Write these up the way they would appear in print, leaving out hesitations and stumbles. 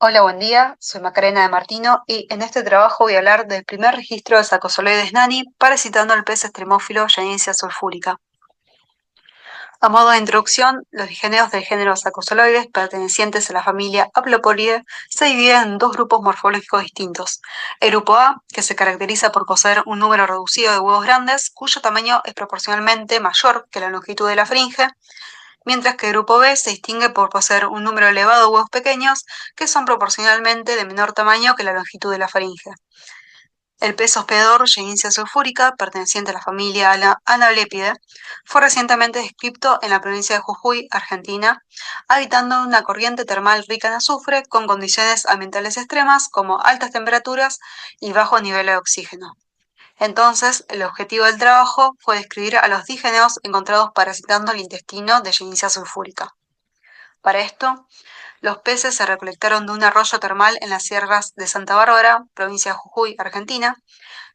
Hola, buen día. Soy Macarena de Martino y en este trabajo voy a hablar del primer registro de Sacosoloides nani parasitando al pez extremófilo Ginecia sulfúrica. A modo de introducción, los digeneos del género Sacosoloides pertenecientes a la familia Haploporidae se dividen en dos grupos morfológicos distintos. El grupo A, que se caracteriza por poseer un número reducido de huevos grandes, cuyo tamaño es proporcionalmente mayor que la longitud de la faringe, mientras que el grupo B se distingue por poseer un número elevado de huevos pequeños que son proporcionalmente de menor tamaño que la longitud de la faringe. El pez hospedador Ginecia sulfúrica, perteneciente a la familia Anablepidae, fue recientemente descrito en la provincia de Jujuy, Argentina, habitando una corriente termal rica en azufre con condiciones ambientales extremas como altas temperaturas y bajo nivel de oxígeno. Entonces, el objetivo del trabajo fue describir a los dígeneos encontrados parasitando el intestino de Ginecia sulfúrica. Para esto, los peces se recolectaron de un arroyo termal en las sierras de Santa Bárbara, provincia de Jujuy, Argentina.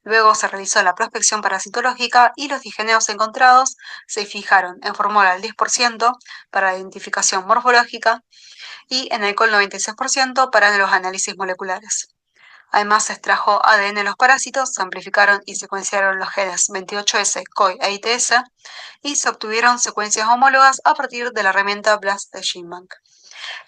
Luego se realizó la prospección parasitológica y los dígeneos encontrados se fijaron en formol al 10% para la identificación morfológica y en alcohol 96% para los análisis moleculares. Además, se extrajo ADN de los parásitos, se amplificaron y secuenciaron los genes 28S, COI e ITS y se obtuvieron secuencias homólogas a partir de la herramienta BLAST de GenBank.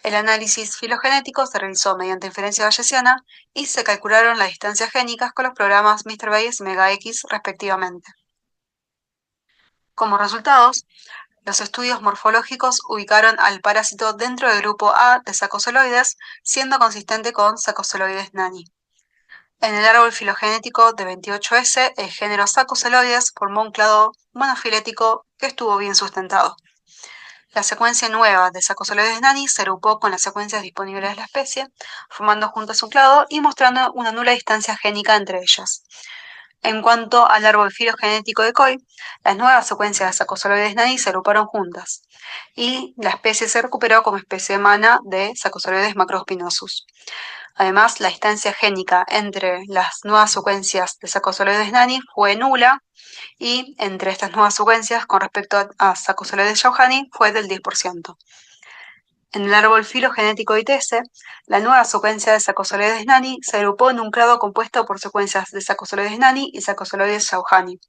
El análisis filogenético se realizó mediante inferencia bayesiana y se calcularon las distancias génicas con los programas Mr. Bayes y MegaX respectivamente. Como resultados, los estudios morfológicos ubicaron al parásito dentro del grupo A de sacosoloides, siendo consistente con Sacosoloides nani. En el árbol filogenético de 28S, el género Sacosoloides formó un clado monofilético que estuvo bien sustentado. La secuencia nueva de Sacosoloides nani se agrupó con las secuencias disponibles de la especie, formando juntas un clado y mostrando una nula distancia génica entre ellas. En cuanto al árbol filogenético de COI, las nuevas secuencias de Sacosoloides nani se agruparon juntas y la especie se recuperó como especie humana de Sacosoloides macrospinosus. Además, la distancia génica entre las nuevas secuencias de Sacosoloides nani fue nula y entre estas nuevas secuencias con respecto a Sacosoloides yauhani fue del 10%. En el árbol filogenético de ITS, la nueva secuencia de Sacosoloides nani se agrupó en un clado compuesto por secuencias de Sacosoloides nani y Sacosoloides yauhani.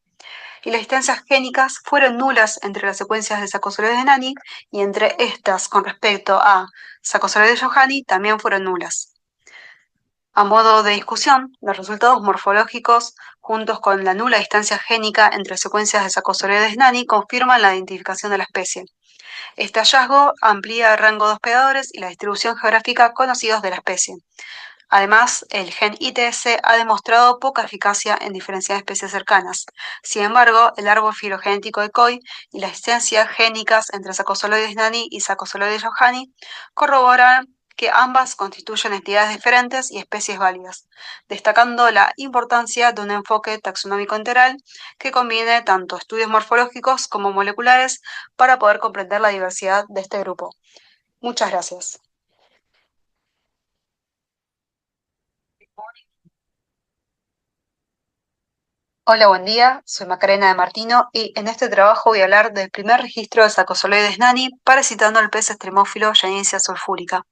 Y las distancias génicas fueron nulas entre las secuencias de Sacosoloides nani y entre estas con respecto a Sacosoloides yauhani también fueron nulas. A modo de discusión, los resultados morfológicos, juntos con la nula distancia génica entre secuencias de Sacosoloides nani, confirman la identificación de la especie. Este hallazgo amplía el rango de hospedadores y la distribución geográfica conocidos de la especie. Además, el gen ITS ha demostrado poca eficacia en diferenciar especies cercanas. Sin embargo, el árbol filogenético de COI y las distancias génicas entre Sacosoloides nani y Sacosoloides yauhani corroboran que ambas constituyen entidades diferentes y especies válidas, destacando la importancia de un enfoque taxonómico integral que combine tanto estudios morfológicos como moleculares para poder comprender la diversidad de este grupo. Muchas gracias. Hola, buen día. Soy Macarena de Martino y en este trabajo voy a hablar del primer registro de Sacosoloides nani parasitando al pez extremófilo Ginecia sulfúrica.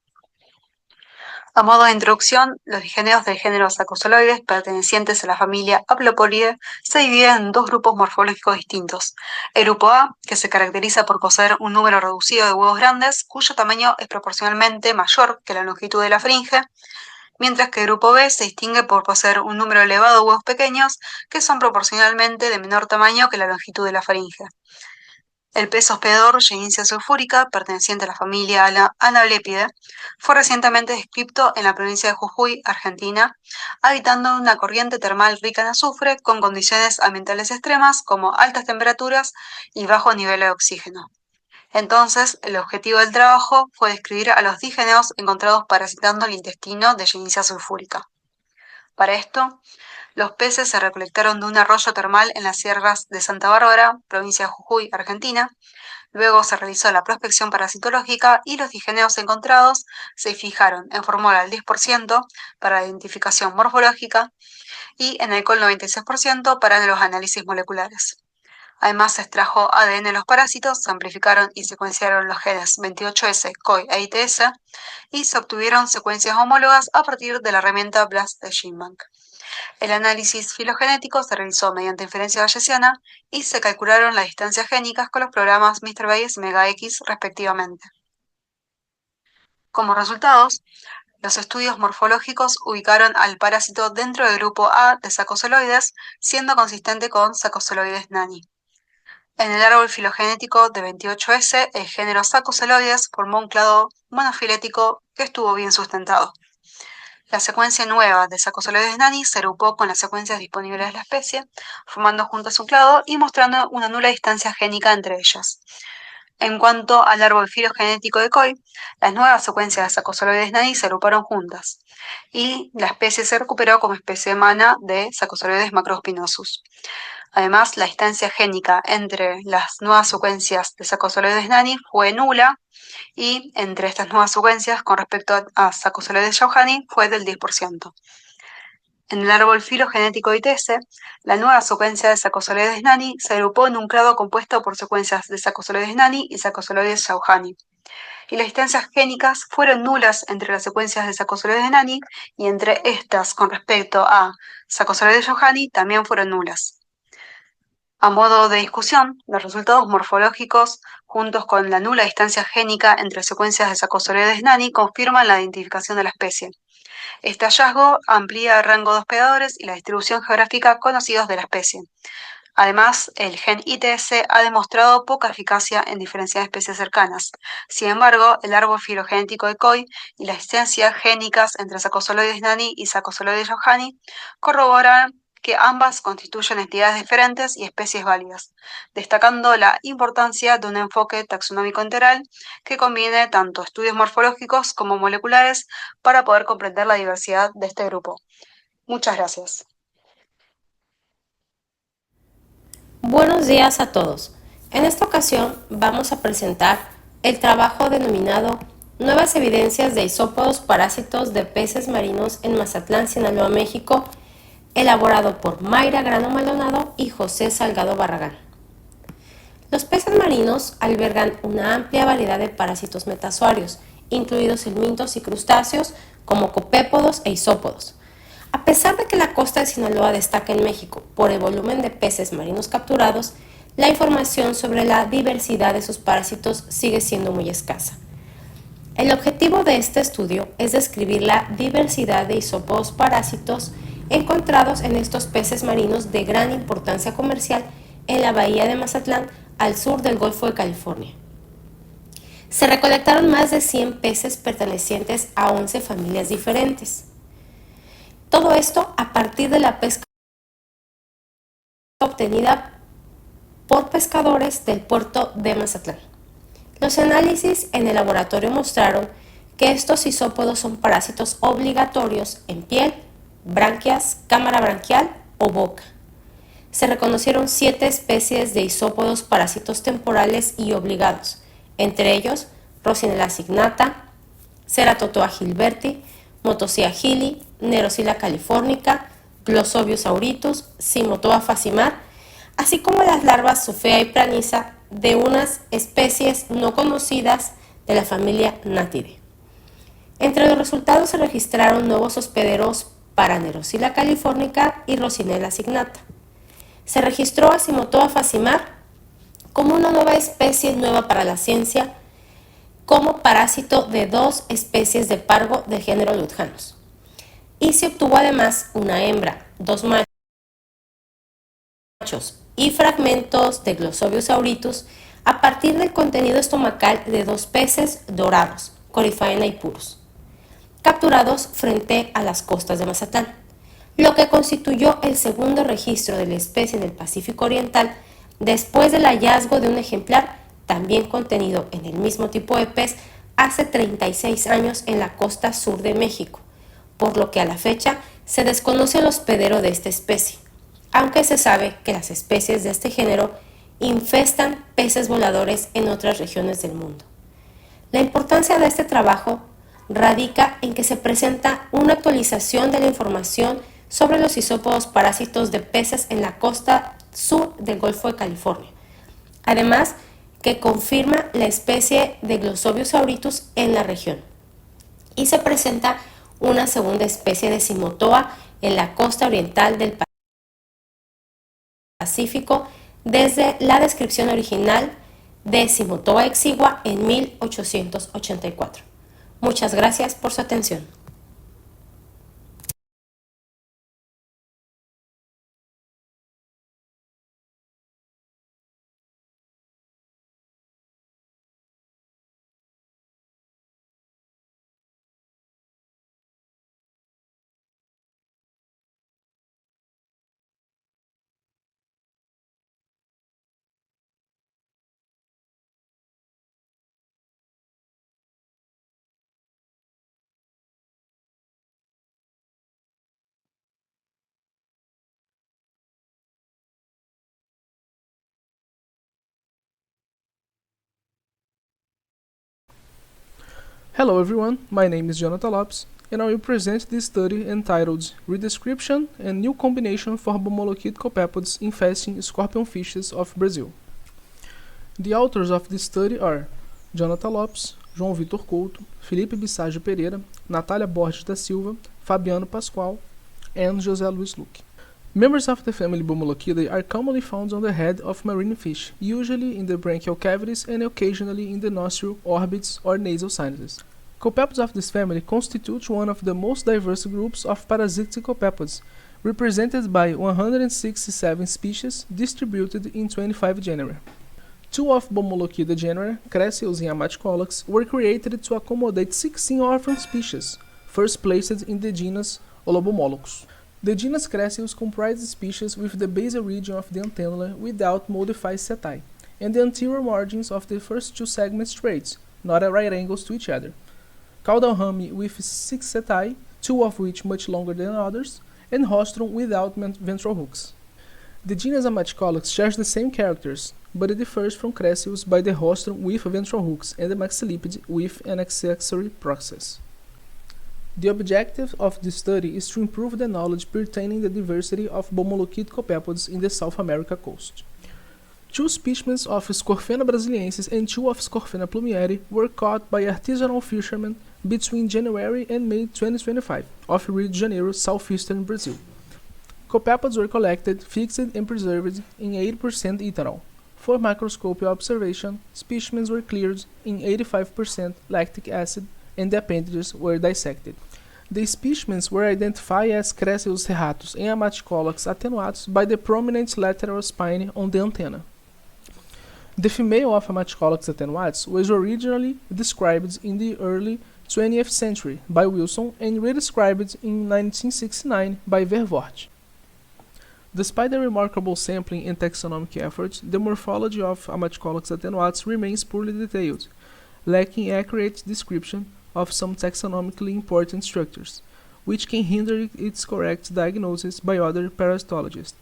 A modo de introducción, los digeneos del género Sacosoloides pertenecientes a la familia Haploporidae se dividen en dos grupos morfológicos distintos. El grupo A, que se caracteriza por poseer un número reducido de huevos grandes, cuyo tamaño es proporcionalmente mayor que la longitud de la faringe, mientras que el grupo B se distingue por poseer un número elevado de huevos pequeños que son proporcionalmente de menor tamaño que la longitud de la faringe. El pez hospedador Ginecia sulfúrica, perteneciente a la familia Anablepidae, fue recientemente descrito en la provincia de Jujuy, Argentina, habitando una corriente termal rica en azufre con condiciones ambientales extremas como altas temperaturas y bajo nivel de oxígeno. Entonces, el objetivo del trabajo fue describir a los dígeneos encontrados parasitando el intestino de Ginecia sulfúrica. Para esto, los peces se recolectaron de un arroyo termal en las sierras de Santa Bárbara, provincia de Jujuy, Argentina. Luego se realizó la prospección parasitológica y los dígeneos encontrados se fijaron en formol al 10% para la identificación morfológica y en alcohol 96% para los análisis moleculares. Además, se extrajo ADN de los parásitos, se amplificaron y secuenciaron los genes 28S, COI e ITS y se obtuvieron secuencias homólogas a partir de la herramienta BLAST de GenBank. El análisis filogenético se realizó mediante inferencia bayesiana y se calcularon las distancias génicas con los programas Mr. Bayes y MegaX respectivamente. Como resultados, los estudios morfológicos ubicaron al parásito dentro del grupo A de sacosoloides, siendo consistente con sacosoloides nani. En el árbol filogenético de 28S, el género Sacosoloides formó un clado monofilético que estuvo bien sustentado. La secuencia nueva de Sacosoloides nani se agrupó con las secuencias disponibles de la especie, formando juntas un clado y mostrando una nula distancia génica entre ellas. En cuanto al árbol filogenético de COI, las nuevas secuencias de Sacosoloides nani se agruparon juntas y la especie se recuperó como especie humana de Sacosoloides macrospinosus. Además, la distancia génica entre las nuevas secuencias de Sacosoloides nani fue nula y entre estas nuevas secuencias con respecto a Sacosoloides yauhani fue del 10%. En el árbol filogenético ITS, la nueva secuencia de Sacosoloides nani se agrupó en un clado compuesto por secuencias de Sacosoloides nani y Sacosoloides yauhani. Y las distancias génicas fueron nulas entre las secuencias de Sacosoloides nani y entre estas con respecto a Sacosoloides yauhani también fueron nulas. A modo de discusión, los resultados morfológicos, juntos con la nula distancia génica entre secuencias de Sacosoloides nani, confirman la identificación de la especie. Este hallazgo amplía el rango de hospedadores y la distribución geográfica conocidos de la especie. Además, el gen ITS ha demostrado poca eficacia en diferenciar especies cercanas. Sin embargo, el árbol filogenético de COI y las distancias génicas entre Sacosoloides nani y Sacosoloides yauhani corroboran que ambas constituyen entidades diferentes y especies válidas, destacando la importancia de un enfoque taxonómico integral que combine tanto estudios morfológicos como moleculares para poder comprender la diversidad de este grupo. Muchas gracias. Buenos días a todos. En esta ocasión vamos a presentar el trabajo denominado Nuevas evidencias de isópodos parásitos de peces marinos en Mazatlán, Sinaloa, México, elaborado por Mayra Grano Maldonado y José Salgado Barragán. Los peces marinos albergan una amplia variedad de parásitos metazoarios, incluidos helmintos y crustáceos como copépodos e isópodos. A pesar de que la costa de Sinaloa destaca en México por el volumen de peces marinos capturados, la información sobre la diversidad de sus parásitos sigue siendo muy escasa. El objetivo de este estudio es describir la diversidad de isópodos parásitos encontrados en estos peces marinos de gran importancia comercial en la bahía de Mazatlán, al sur del Golfo de California. Se recolectaron más de 100 peces pertenecientes a 11 familias diferentes. Todo esto a partir de la pesca obtenida por pescadores del puerto de Mazatlán. Los análisis en el laboratorio mostraron que estos isópodos son parásitos obligatorios en piel, branquias, cámara branquial o boca. Se reconocieron 7 especies de isópodos parásitos temporales y obligados, entre ellos Rocinella signata, Ceratotoa gilberti, Motosea gili, Nerocilla californica, Glossobius auritus, Cimotoa fascimar, así como las larvas Zophea y Pranisa de unas especies no conocidas de la familia Natidae. Entre los resultados se registraron nuevos hospederos para Nerocilla californica y Rocinella signata. Se registró a Cimotoa fascimar como una nueva especie nueva para la ciencia, como parásito de 2 especies de pargo del género Lutjanus. Y se obtuvo además una hembra, 2 machos y fragmentos de Glossobius auritus a partir del contenido estomacal de 2 peces dorados, Coryphaena y Purus, capturados frente a las costas de Mazatlán, lo que constituyó el segundo registro de la especie en el Pacífico Oriental después del hallazgo de un ejemplar también contenido en el mismo tipo de pez hace 36 años en la costa sur de México, por lo que a la fecha se desconoce el hospedero de esta especie, aunque se sabe que las especies de este género infestan peces voladores en otras regiones del mundo. La importancia de este trabajo radica en que se presenta una actualización de la información sobre los isópodos parásitos de peces en la costa sur del Golfo de California. Además, que confirma la especie de Glossobius auritus en la región. Y se presenta una segunda especie de Cimotoa en la costa oriental del Pacífico desde la descripción original de Cimotoa exigua en 1884. Muchas gracias por su atención. Hello everyone, my name is Jonathan Lopes, and I will present this study entitled Redescription and New Combination for Bomolochid Copepods Infesting Scorpionfishes of Brazil. The authors of this study are Jonathan Lopes, João Vitor Couto, Felipe Bisságio Pereira, Natália Borges da Silva, Fabiano Pascoal, and José Luiz Luque. Members of the family Bomolochidae are commonly found on the head of marine fish, usually in the branchial cavities and occasionally in the nostril, orbits, or nasal sinuses. Copepods of this family constitute one of the most diverse groups of parasitic copepods, represented by 167 species distributed in 25 genera. Two of Bomolochidae genera, Cresseus and Ammaticolax, were created to accommodate 16 orphan species, first placed in the genus Olobomolocus. The genus Cresseus comprises species with the basal region of the antennula without modified setae, and the anterior margins of the first two segments straight, not at right angles to each other. Caudal rami with 6 setae, 2 of which much longer than others, and rostrum without ventral hooks. The genus Ammaticolax shares the same characters, but it differs from Cresseus by the rostrum with ventral hooks and the maxillipede with an accessory process. The objective of this study is to improve the knowledge pertaining the diversity of bomolochid copepods in the South America coast. Two specimens of Scorphena brasiliensis and two of Scorphena plumieri were caught by artisanal fishermen between January and May 2025 off Rio de Janeiro, southeastern Brazil. Copepods were collected, fixed and preserved in 80% ethanol. For microscopic observation, specimens were cleared in 85% lactic acid and the appendages were dissected. The specimens were identified as Cresseus serratus and Ammaticolax attenuatus by the prominent lateral spine on the antenna. The female of Ammaticolax attenuatus was originally described in the early 20th century by Wilson and redescribed in 1969 by Vervoort. Despite the remarkable sampling and taxonomic efforts, the morphology of Ammaticolax attenuatus remains poorly detailed, lacking accurate description of some taxonomically important structures, which can hinder its correct diagnosis by other parasitologists,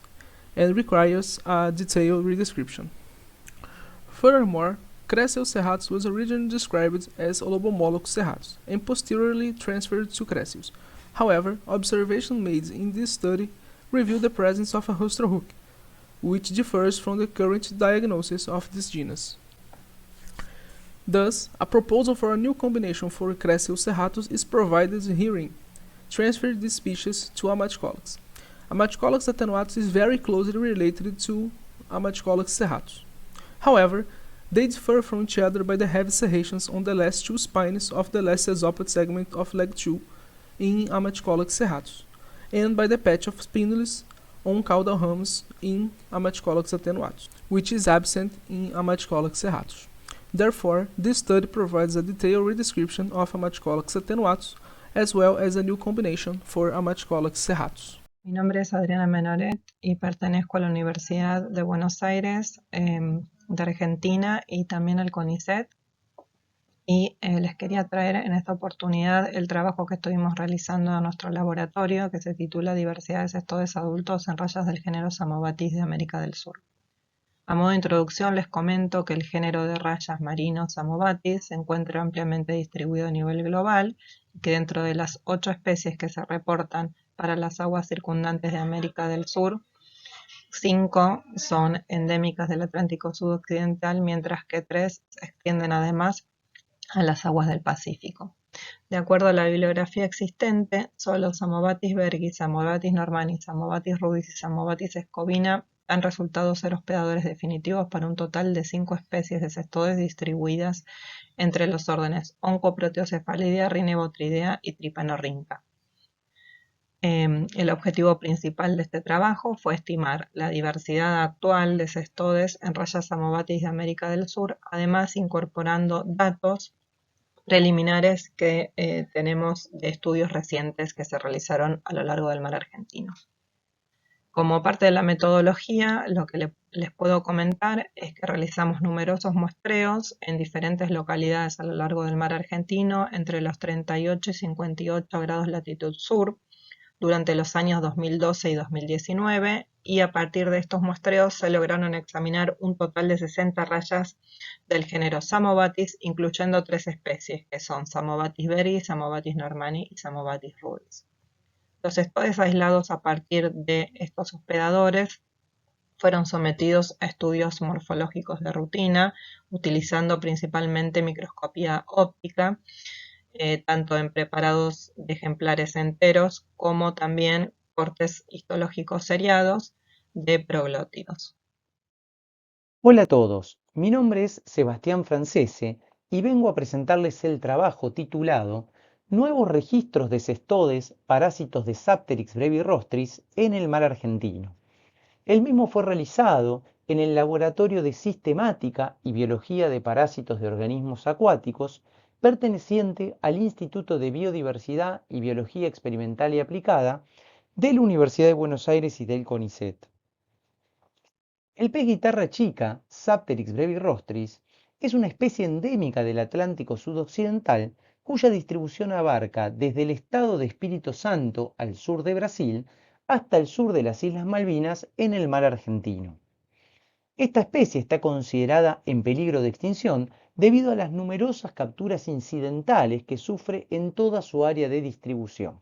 and requires a detailed redescription. Furthermore, Cresseus serratus was originally described as Olobomolocus serratus, and posteriorly transferred to Cresseus. However, observations made in this study reveal the presence of a rostral hook, which differs from the current diagnosis of this genus. Thus, a proposal for a new combination for Cresseus serratus is provided herein. Transfer this species to Ammaticolax. Ammaticolax attenuatus is very closely related to Ammaticolax serratus. However, they differ from each other by the heavy serrations on the last two spines of the last esophageal segment of leg 2 in Ammaticolax serratus, and by the patch of spinnules on caudal rams in Ammaticolax attenuatus, which is absent in Ammaticolax serratus. Therefore, this study provides a detailed redescription of Ammaticolax attenuatus, as well as a new combination for Ammaticolax serratus. Mi nombre es Adriana Menoret y pertenezco a la Universidad de Buenos Aires de Argentina y también al CONICET. Y les quería traer en esta oportunidad el trabajo que estuvimos realizando en nuestro laboratorio que se titula Diversidad de cestodes adultos en rayas del género Samobatis de América del Sur. A modo de introducción les comento que el género de rayas marinos Samobatis se encuentra ampliamente distribuido a nivel global y que dentro de las 8 especies que se reportan para las aguas circundantes de América del Sur, 5 son endémicas del Atlántico sudoccidental, mientras que 3 se extienden además a las aguas del Pacífico. De acuerdo a la bibliografía existente, solo Samobatis bergi, Samobatis normani, Samobatis rudis y Samobatis scovina han resultado ser hospedadores definitivos para un total de 5 especies de cestodes distribuidas entre los órdenes Oncoproteocephalidae, Rhinebotridea y Trypanorhyncha. El objetivo principal de este trabajo fue estimar la diversidad actual de cestodes en rayas Samobatis de América del Sur, además incorporando datos preliminares que tenemos de estudios recientes que se realizaron a lo largo del mar argentino. Como parte de la metodología, lo que les puedo comentar es que realizamos numerosos muestreos en diferentes localidades a lo largo del mar argentino, entre los 38 y 58 grados latitud sur, durante los años 2012 y 2019, y a partir de estos muestreos se lograron examinar un total de 60 rayas del género Samobatis, incluyendo 3 especies, que son Samobatis bergi, Samobatis normani y Samobatis rudis. Los cestodes aislados a partir de estos hospedadores fueron sometidos a estudios morfológicos de rutina, utilizando principalmente microscopía óptica, tanto en preparados de ejemplares enteros como también cortes histológicos seriados de proglótidos. Hola a todos, mi nombre es Sebastián Francese y vengo a presentarles el trabajo titulado Nuevos registros de cestodes parásitos de Sapterix brevirostris en el mar argentino. El mismo fue realizado en el Laboratorio de Sistemática y Biología de Parásitos de Organismos Acuáticos, perteneciente al Instituto de Biodiversidad y Biología Experimental y Aplicada de la Universidad de Buenos Aires y del CONICET. El pez guitarra chica, Sapterix brevirostris, es una especie endémica del Atlántico sudoccidental cuya distribución abarca desde el estado de Espírito Santo al sur de Brasil hasta el sur de las Islas Malvinas en el mar argentino. Esta especie está considerada en peligro de extinción debido a las numerosas capturas incidentales que sufre en toda su área de distribución.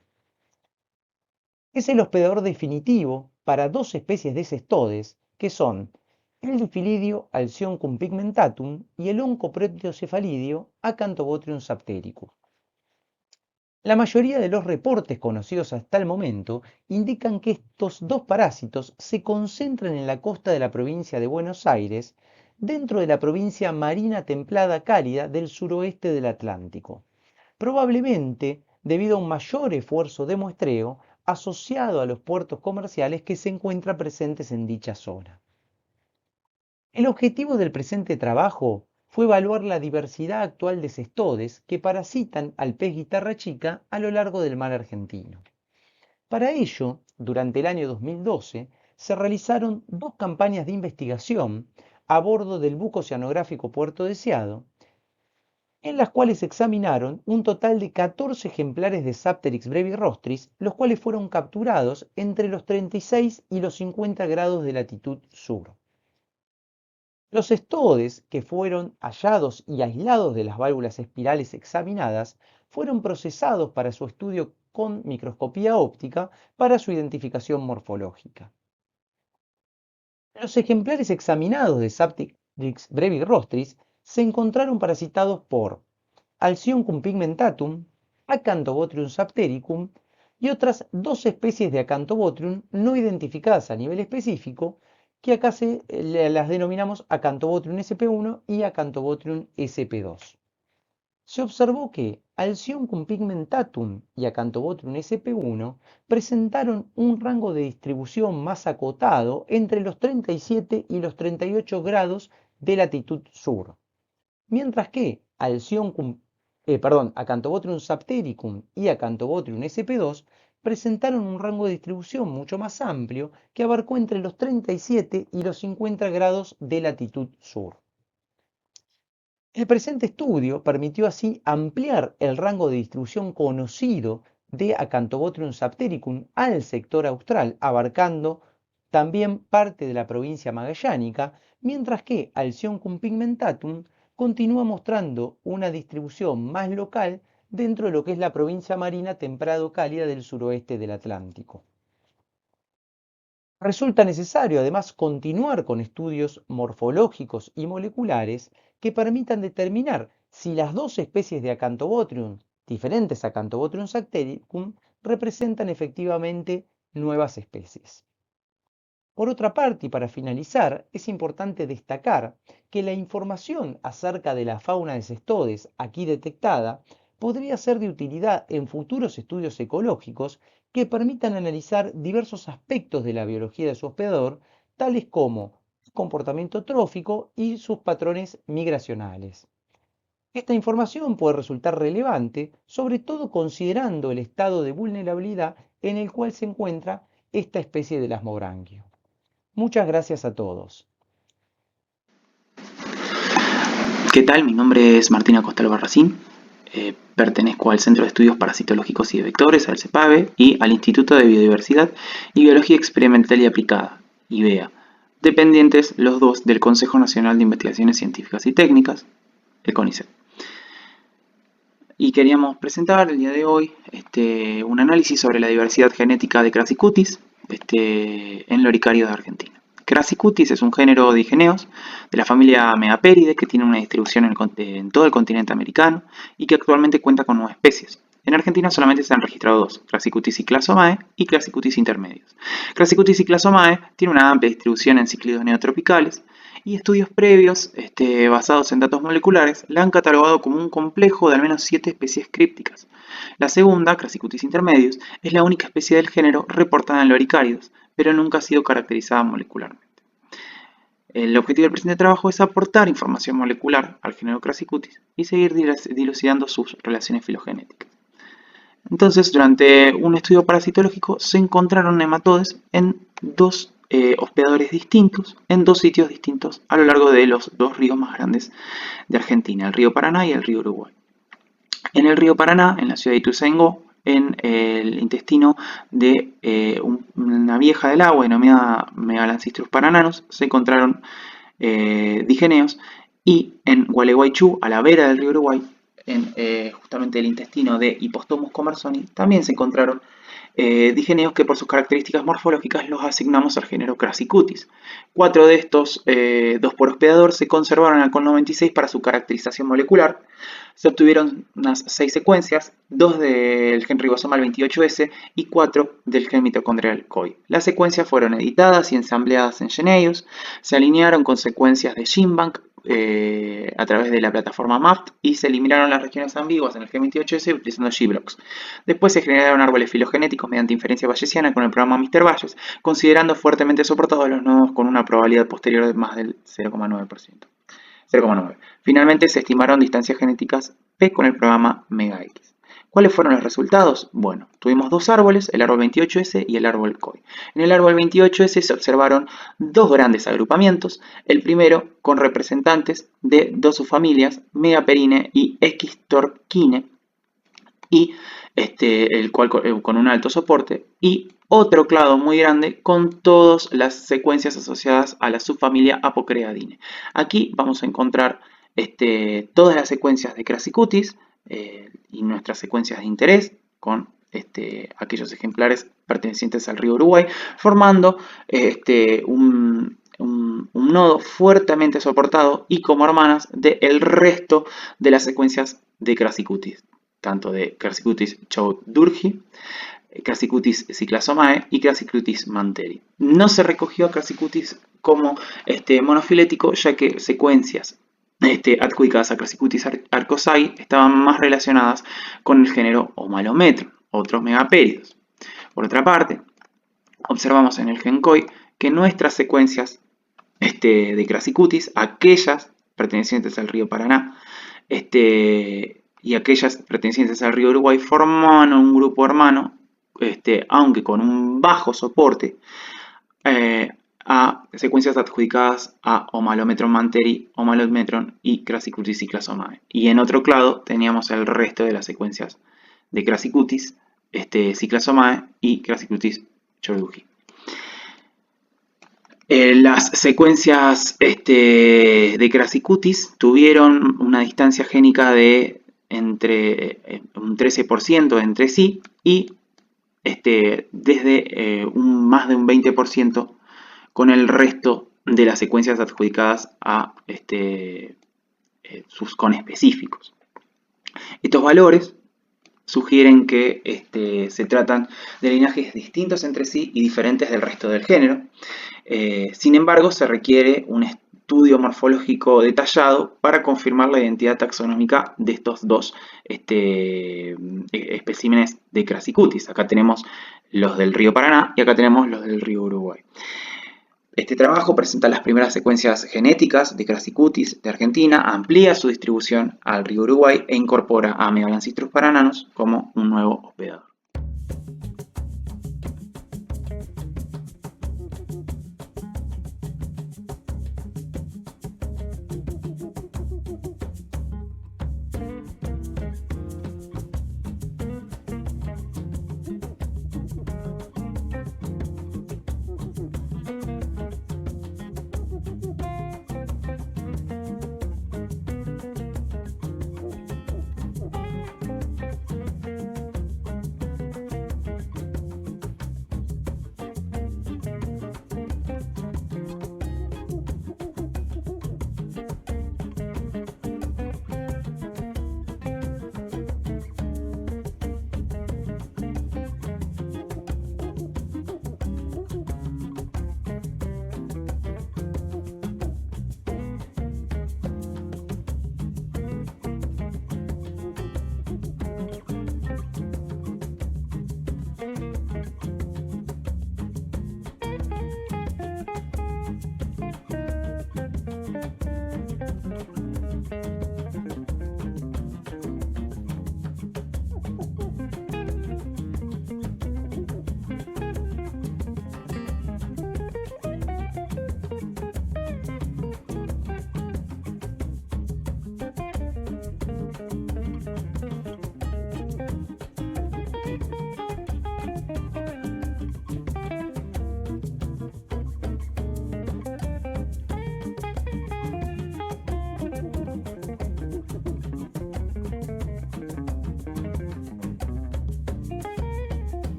Es el hospedador definitivo para 2 especies de cestodes, que son el Diphylidio Alcyoncum pigmentatum y el Oncoproteocephalidio Acanthobotrium saptericum. La mayoría de los reportes conocidos hasta el momento indican que estos 2 parásitos se concentran en la costa de la provincia de Buenos Aires, dentro de la provincia marina templada cálida del suroeste del Atlántico, probablemente debido a un mayor esfuerzo de muestreo asociado a los puertos comerciales que se encuentran presentes en dicha zona. El objetivo del presente trabajo fue evaluar la diversidad actual de cestodes que parasitan al pez guitarra chica a lo largo del mar argentino. Para ello, durante el año 2012, se realizaron 2 campañas de investigación a bordo del buque oceanográfico Puerto Deseado, en las cuales se examinaron un total de 14 ejemplares de Sapterix brevirostris, los cuales fueron capturados entre los 36 y los 50 grados de latitud sur. Los cestodes que fueron hallados y aislados de las válvulas espirales examinadas fueron procesados para su estudio con microscopía óptica para su identificación morfológica. Los ejemplares examinados de Sapterix brevirostris se encontraron parasitados por Alcyoncum pigmentatum, Acanthobotrium saptericum y otras 2 especies de Acanthobotrium no identificadas a nivel específico, que acá las denominamos Acanthobotrium sp1 y Acanthobotrium sp2. Se observó que Alcyoncum pigmentatum y Acanthobotrium sp1 presentaron un rango de distribución más acotado entre los 37 y los 38 grados de latitud sur, mientras que Acanthobotrium saptericum y Acanthobotrium sp2 presentaron un rango de distribución mucho más amplio que abarcó entre los 37 y los 50 grados de latitud sur. El presente estudio permitió así ampliar el rango de distribución conocido de Acanthobotrium saptericum al sector austral, abarcando también parte de la provincia magallánica, mientras que Alcyoncum pigmentatum continúa mostrando una distribución más local dentro de lo que es la provincia marina templado-cálida del suroeste del Atlántico. Resulta necesario además continuar con estudios morfológicos y moleculares que permitan determinar si las dos especies de Acanthobotrium, diferentes a Acanthobotrium sactericum, representan efectivamente nuevas especies. Por otra parte, y para finalizar, es importante destacar que la información acerca de la fauna de cestodes aquí detectada podría ser de utilidad en futuros estudios ecológicos que permitan analizar diversos aspectos de la biología de su hospedador, tales como su comportamiento trófico y sus patrones migracionales. Esta información puede resultar relevante, sobre todo considerando el estado de vulnerabilidad en el cual se encuentra esta especie de lasmobrangio. Muchas gracias a todos. ¿Qué tal? Mi nombre es Martín Acosta Albarracín. Pertenezco al Centro de Estudios Parasitológicos y de Vectores, al CEPAVE, y al Instituto de Biodiversidad y Biología Experimental y Aplicada, IBEA, dependientes los dos del Consejo Nacional de Investigaciones Científicas y Técnicas, el CONICET. Y queríamos presentar el día de hoy un análisis sobre la diversidad genética de Crassicutis en loricarios de Argentina. Crassicutis es un género de digeneos de la familia Megaperidae que tiene una distribución en todo el continente americano y que actualmente cuenta con 9 especies. En Argentina solamente se han registrado 2, Crassicutis cyclasomae y Crassicutis intermedios. Crassicutis cyclasomae tiene una amplia distribución en cíclidos neotropicales y estudios previos basados en datos moleculares la han catalogado como un complejo de al menos 7 especies crípticas. La segunda, Crassicutis intermedius, es la única especie del género reportada en loricáridos, pero nunca ha sido caracterizada molecularmente. El objetivo del presente trabajo es aportar información molecular al género Crassicutis y seguir dilucidando sus relaciones filogenéticas. Entonces, durante un estudio parasitológico se encontraron nematodes en 2 hospedadores distintos, en 2 sitios distintos a lo largo de los 2 ríos más grandes de Argentina, el río Paraná y el río Uruguay. En el río Paraná, en la ciudad de Ituzaingó, en el intestino de una vieja del agua denominada Megalancistrus parananus, se encontraron digeneos, y en Gualeguaychú, a la vera del río Uruguay, en justamente el intestino de Hippostomus commersoni, también se encontraron digeneos que por sus características morfológicas los asignamos al género Crassicutis. 4 de estos, 2 por hospedador, se conservaron en el COL 96 para su caracterización molecular. Se obtuvieron unas 6 secuencias, 2 del gen ribosomal 28S y 4 del gen mitocondrial COI. Las secuencias fueron editadas y ensambladas en Geneious, se alinearon con secuencias de GenBank a través de la plataforma MAFT y se eliminaron las regiones ambiguas en el gen 28S utilizando gBlocks. Después se generaron árboles filogenéticos mediante inferencia bayesiana con el programa Mr. Bayes, considerando fuertemente soportados los nodos con una probabilidad posterior de más del 0,9%. 0,9. Finalmente se estimaron distancias genéticas P con el programa MegaX. ¿Cuáles fueron los resultados? Bueno, tuvimos 2 árboles, el árbol 28S y el árbol COI. En el árbol 28S se observaron 2 grandes agrupamientos, el primero con representantes de 2 subfamilias, Megaperine y Equistorquine, y el cual con un alto soporte, y otro clado muy grande con todas las secuencias asociadas a la subfamilia Apocreadine. Aquí vamos a encontrar todas las secuencias de Crassicutis y nuestras secuencias de interés con aquellos ejemplares pertenecientes al río Uruguay, formando un nodo fuertemente soportado y como hermanas del resto de las secuencias de Crassicutis, tanto de Crassicutis choudurgi, Crassicutis cyclasomae y Crassicutis manteri. No se recogió a Crassicutis como monofilético, ya que secuencias adjudicadas a Crassicutis arcosai estaban más relacionadas con el género Homalometron, otros megapéridos. Por otra parte, observamos en el gen COI que nuestras secuencias de Crassicutis, aquellas pertenecientes al río Paraná, y aquellas pertenecientes al río Uruguay, forman un grupo hermano, aunque con un bajo soporte, a secuencias adjudicadas a Homalometron manteri, Homalometron y Crassicutis cyclasomae. Y en otro clado teníamos el resto de las secuencias de Crassicutis cyclasomae y Crassicutis choudurgi. Las secuencias de Crassicutis tuvieron una distancia génica de entre un 13% entre sí y desde más de un 20% con el resto de las secuencias adjudicadas a sus conespecíficos. Estos valores sugieren que se tratan de linajes distintos entre sí y diferentes del resto del género. Sin embargo, se requiere un estudio morfológico detallado para confirmar la identidad taxonómica de estos dos especímenes de Crassicutis. Acá tenemos los del río Paraná y acá tenemos los del río Uruguay. Este trabajo presenta las primeras secuencias genéticas de Crassicutis de Argentina, amplía su distribución al río Uruguay e incorpora a Megalancistrus parananus como un nuevo hospedador.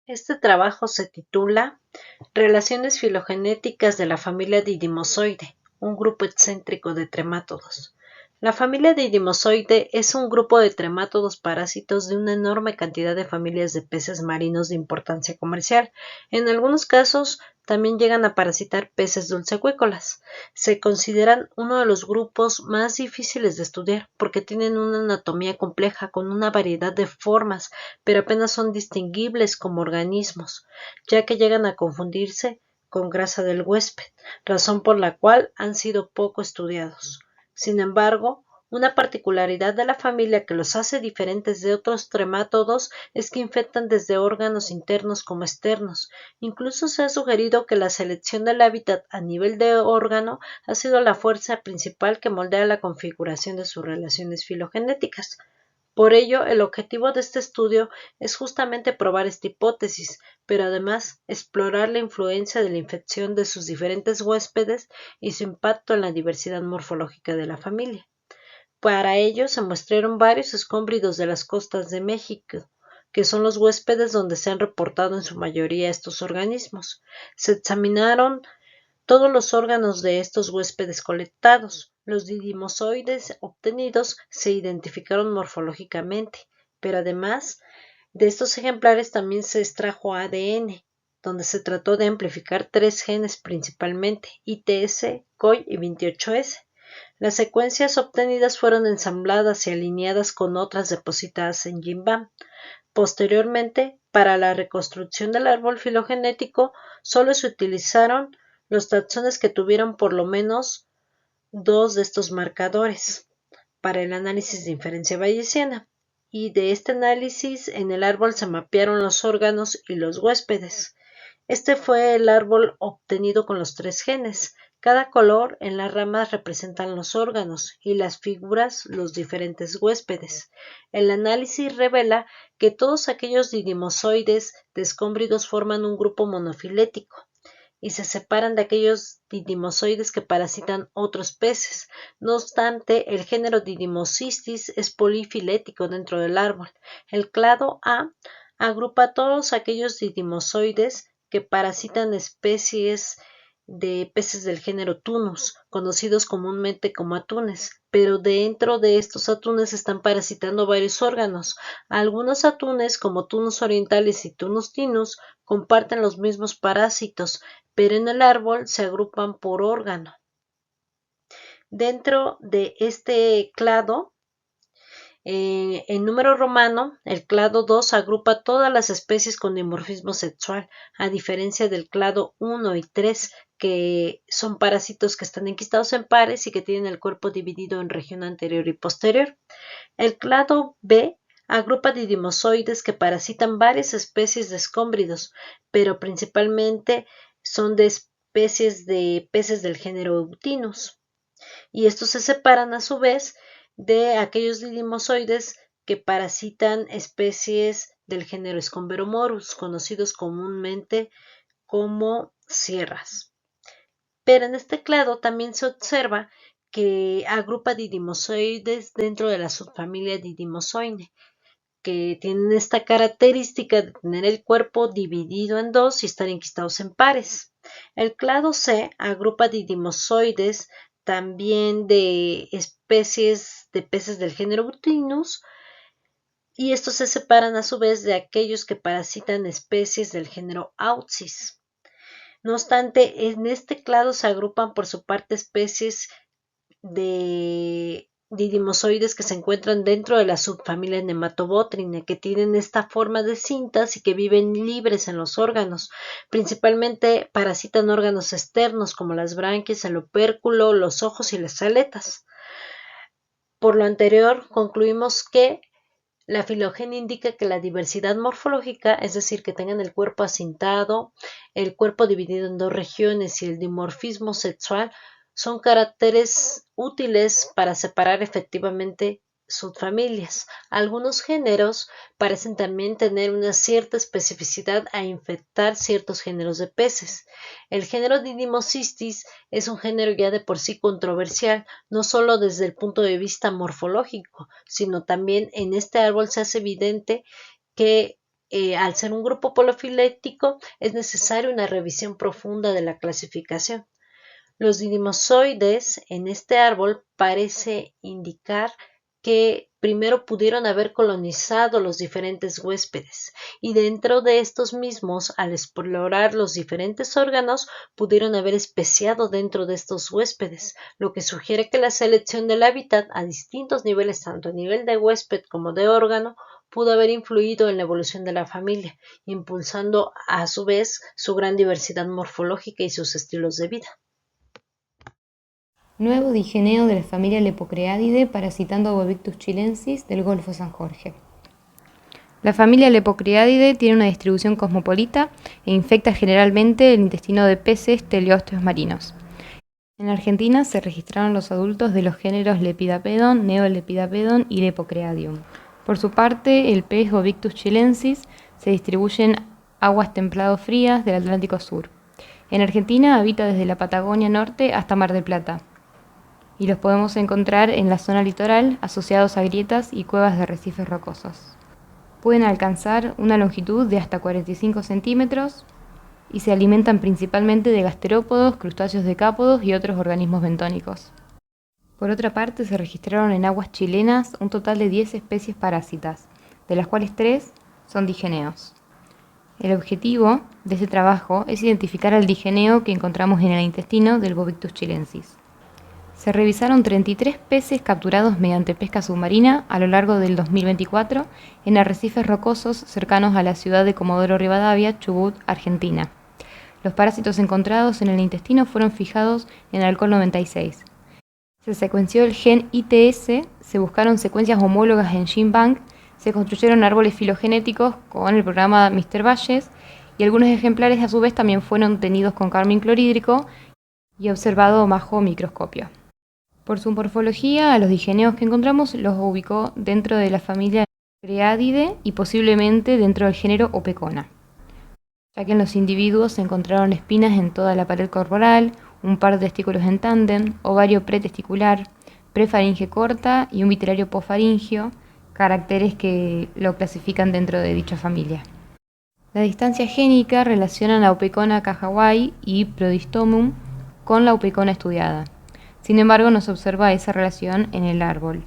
Este trabajo se titula Relaciones filogenéticas de la familia Didimozoide, un grupo excéntrico de tremátodos. La familia Didimozoide es un grupo de tremátodos parásitos de una enorme cantidad de familias de peces marinos de importancia comercial. En algunos casos también llegan a parasitar peces dulceacuícolas. Se consideran uno de los grupos más difíciles de estudiar porque tienen una anatomía compleja con una variedad de formas, pero apenas son distinguibles como organismos, ya que llegan a confundirse con grasa del huésped, razón por la cual han sido poco estudiados. Sin embargo, una particularidad de la familia que los hace diferentes de otros tremátodos es que infectan desde órganos internos como externos. Incluso se ha sugerido que la selección del hábitat a nivel de órgano ha sido la fuerza principal que moldea la configuración de sus relaciones filogenéticas. Por ello, el objetivo de este estudio es justamente probar esta hipótesis, pero además explorar la influencia de la infección de sus diferentes huéspedes y su impacto en la diversidad morfológica de la familia. Para ello se muestraron varios escómbridos de las costas de México, que son los huéspedes donde se han reportado en su mayoría estos organismos. Se examinaron todos los órganos de estos huéspedes colectados. Los didimozoides obtenidos se identificaron morfológicamente, pero además de estos ejemplares también se extrajo ADN, donde se trató de amplificar 3 genes principalmente, ITS, COY y 28S. Las secuencias obtenidas fueron ensambladas y alineadas con otras depositadas en GenBank. Posteriormente, para la reconstrucción del árbol filogenético, solo se utilizaron los taxones que tuvieron por lo menos 2 de estos marcadores para el análisis de inferencia bayesiana, y de este análisis en el árbol se mapearon los órganos y los huéspedes. Este fue el árbol obtenido con los 3 genes. Cada color en las ramas representan los órganos y las figuras los diferentes huéspedes. El análisis revela que todos aquellos didimozoides descómbridos forman un grupo monofilético. y se separan de aquellos didimozoides que parasitan otros peces. No obstante, el género Didymocystis es polifilético dentro del árbol. El clado A agrupa a todos aquellos didimozoides que parasitan especies de peces del género Tunus, conocidos comúnmente como atunes, pero dentro de estos atunes están parasitando varios órganos. Algunos atunes, como Tunus orientalis y Tunus tinus, comparten los mismos parásitos, pero en el árbol se agrupan por órgano. Dentro de este clado, en número romano, el clado 2 agrupa todas las especies con dimorfismo sexual, a diferencia del clado 1 y 3, que son parásitos que están enquistados en pares y que tienen el cuerpo dividido en región anterior y posterior. El clado B agrupa didimozoides que parasitan varias especies de escómbridos, pero principalmente son de especies de peces del género Eutinus. Y estos se separan a su vez de aquellos didimozoides que parasitan especies del género Scomberomorus, conocidos comúnmente como sierras. Pero en este clado también se observa que agrupa didimozoides dentro de la subfamilia Didimozoide, que tienen esta característica de tener el cuerpo dividido en dos y estar enquistados en pares. El clado C agrupa didimozoides también de especies de peces del género Butinus, y estos se separan a su vez de aquellos que parasitan especies del género Autsis. No obstante, en este clado se agrupan por su parte especies de didimozoides que se encuentran dentro de la subfamilia Nematobotrine, que tienen esta forma de cintas y que viven libres en los órganos. Principalmente parasitan órganos externos como las branquias, el opérculo, los ojos y las aletas. Por lo anterior, concluimos que la filogenia indica que la diversidad morfológica, es decir, que tengan el cuerpo acintado, el cuerpo dividido en dos regiones y el dimorfismo sexual, son caracteres útiles para separar efectivamente subfamilias. Algunos géneros parecen también tener una cierta especificidad a infectar ciertos géneros de peces. El género Didymocystis es un género ya de por sí controversial, no solo desde el punto de vista morfológico, sino también en este árbol se hace evidente que al ser un grupo polofilético es necesaria una revisión profunda de la clasificación. Los didimozoides en este árbol parece indicar que primero pudieron haber colonizado los diferentes huéspedes y dentro de estos mismos, al explorar los diferentes órganos, pudieron haber especiado dentro de estos huéspedes, lo que sugiere que la selección del hábitat a distintos niveles, tanto a nivel de huésped como de órgano, pudo haber influido en la evolución de la familia, impulsando a su vez su gran diversidad morfológica y sus estilos de vida. Nuevo digeneo de la familia Lepocreadidae parasitando Bovictus chilensis del Golfo San Jorge. La familia Lepocreadidae tiene una distribución cosmopolita e infecta generalmente el intestino de peces teleósteos marinos. En Argentina se registraron los adultos de los géneros Lepidapedon, Neolepidapedon y Lepocreadium. Por su parte, el pez Bovictus chilensis se distribuye en aguas templado-frías del Atlántico Sur. En Argentina habita desde la Patagonia Norte hasta Mar del Plata, y los podemos encontrar en la zona litoral asociados a grietas y cuevas de arrecifes rocosos. Pueden alcanzar una longitud de hasta 45 centímetros y se alimentan principalmente de gasterópodos, crustáceos decápodos y otros organismos bentónicos. Por otra parte, se registraron en aguas chilenas un total de 10 especies parásitas, de las cuales 3 son digeneos. El objetivo de este trabajo es identificar al digeneo que encontramos en el intestino del Bovictus chilensis. Se revisaron 33 peces capturados mediante pesca submarina a lo largo del 2024 en arrecifes rocosos cercanos a la ciudad de Comodoro Rivadavia, Chubut, Argentina. Los parásitos encontrados en el intestino fueron fijados en alcohol 96. Se secuenció el gen ITS, se buscaron secuencias homólogas en GenBank, se construyeron árboles filogenéticos con el programa Mr. Valles y algunos ejemplares a su vez también fueron obtenidos con carmín clorhídrico y observado bajo microscopio. Por su morfología, a los digeneos que encontramos los ubicó dentro de la familia Creadidae y posiblemente dentro del género Opecona. ya que en los individuos se encontraron espinas en toda la pared corporal, un par de testículos en tándem, ovario pretesticular, prefaringe corta y un vitelario posfaringio, caracteres que lo clasifican dentro de dicha familia. La distancia génica relaciona la Opecona cajawai y Prodistomum con la Opecona estudiada. Sin embargo, no se observa esa relación en el árbol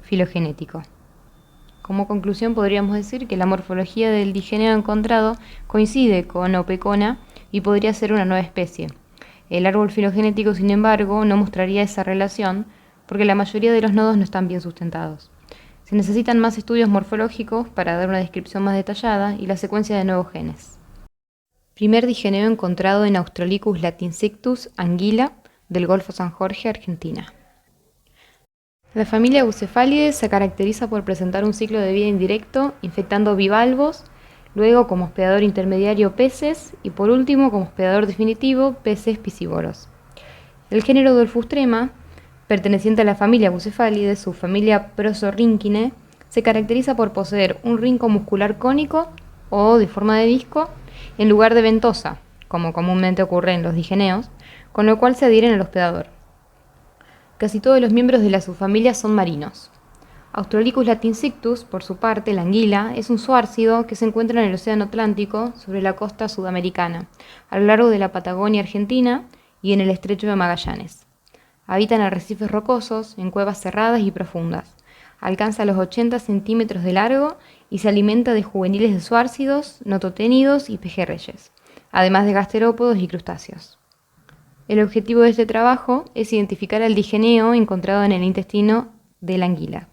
filogenético. Como conclusión, podríamos decir que la morfología del digeneo encontrado coincide con Opecona y podría ser una nueva especie. El árbol filogenético, sin embargo, no mostraría esa relación porque la mayoría de los nodos no están bien sustentados. Se necesitan más estudios morfológicos para dar una descripción más detallada y la secuencia de nuevos genes. Primer digeneo encontrado en Australicus latinsectus anguila del Golfo San Jorge, Argentina. La familia Bucephalidae se caracteriza por presentar un ciclo de vida indirecto, infectando bivalvos, luego como hospedador intermediario peces y por último como hospedador definitivo peces piscívoros. El género Dolphustrema, perteneciente a la familia Bucephalidae, su familia Prosorhynchinae, se caracteriza por poseer un rinco muscular cónico o de forma de disco en lugar de ventosa, como comúnmente ocurre en los digeneos, con lo cual se adhieren al hospedador. Casi todos los miembros de la subfamilia son marinos. Australicus latinsectus, por su parte, la anguila, es un zoárcido que se encuentra en el Océano Atlántico sobre la costa sudamericana, a lo largo de la Patagonia argentina y en el Estrecho de Magallanes. Habita en arrecifes rocosos, en cuevas cerradas y profundas. Alcanza los 80 centímetros de largo y se alimenta de juveniles de zoárcidos, nototénidos y pejerreyes, además de gasterópodos y crustáceos. El objetivo de este trabajo es identificar el digeneo encontrado en el intestino de la anguila.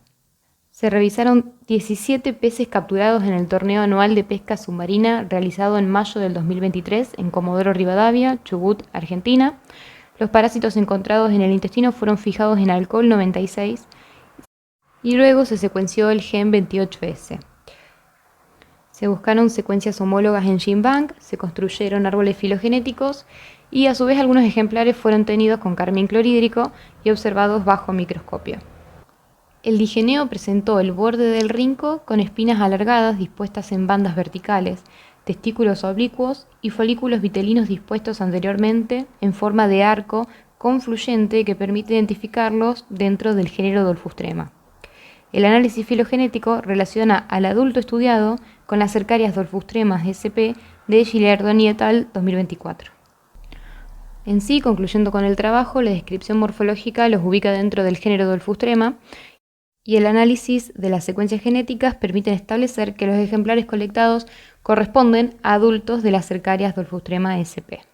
Se revisaron 17 peces capturados en el torneo anual de pesca submarina realizado en mayo del 2023 en Comodoro Rivadavia, Chubut, Argentina. Los parásitos encontrados en el intestino fueron fijados en alcohol 96 y luego se secuenció el gen 28S. Se buscaron secuencias homólogas en GenBank, se construyeron árboles filogenéticos y a su vez algunos ejemplares fueron tenidos con carmín clorhídrico y observados bajo microscopio. El digeneo presentó el borde del rinco con espinas alargadas dispuestas en bandas verticales, testículos oblicuos y folículos vitelinos dispuestos anteriormente en forma de arco confluyente que permite identificarlos dentro del género Dolphustrema. El análisis filogenético relaciona al adulto estudiado con las cercarias Dolphustremas sp de Gilardoni et al. 2024. En sí, concluyendo con el trabajo, la descripción morfológica los ubica dentro del género Dolphustrema y el análisis de las secuencias genéticas permiten establecer que los ejemplares colectados corresponden a adultos de las cercarias Dolphustrema sp.